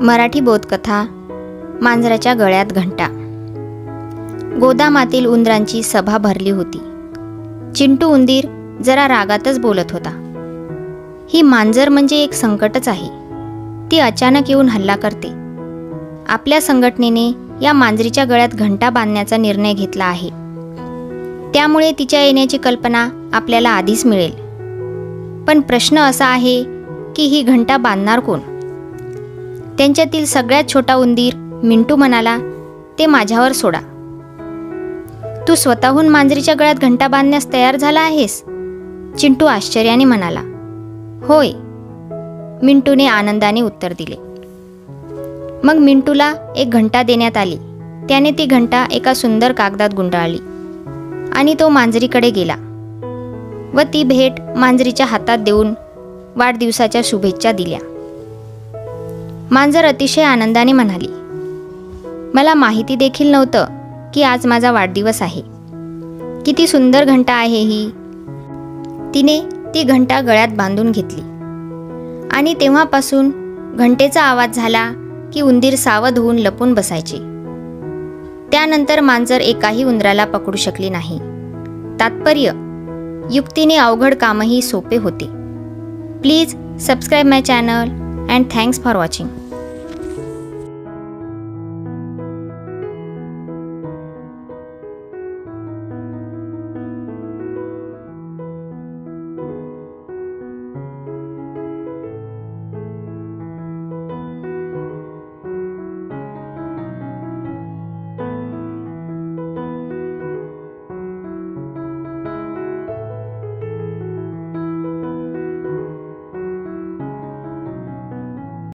मराठी बोधकथा मांजराच्या गळ्यात घंटा। गोदामातील उंदरांची सभा भरली होती। चिंटू उंदीर जरा रागातच बोलत होता। ही मांजर म्हणजे एक संकटच आहे। ती अचानक येऊन हल्ला करते। आपल्या संघटनेने या मांजरीच्या गळ्यात घंटा बांधण्याचा निर्णय घेतला आहे। त्यामुळे तिच्या येण्याची कल्पना आपल्याला आधीच मिळेल। पण प्रश्न असा आहे की ही घंटा बांधणार कोण? त्यांच्यातील सगळ्यात छोटा उंदीर मिंटू म्हणाला, ते माझ्यावर सोडा। तू स्वतःहून मांजरीच्या गळ्यात घंटा बांधण्यास तयार झाला आहेस? चिंटू आश्चर्याने म्हणाला। होय, मिंटूने आनंदाने उत्तर दिले। मग मिंटूला एक घंटा देण्यात आली। त्याने ती घंटा एका सुंदर कागदात गुंडाळली आणि तो मांजरीकडे गेला व ती भेट मांजरीच्या हातात देऊन वाढदिवसाच्या शुभेच्छा दिल्या। मांजर अतिशय आनंदाने म्हणाली, मला माहिती देखील नव्हतं की आज माझा वाढदिवस आहे। किती सुंदर घंटा आहे ही। तिने ती घंटा गळ्यात बांधून घेतली आणि तेव्हापासून घंटेचा आवाज झाला की उंदीर सावध होऊन लपून बसायचे। त्यानंतर मांजर एकाही उंदराला पकडू शकली नाही। तात्पर्य, युक्तीने अवघड कामही सोपे होते। Please subscribe my channel and thanks for watching.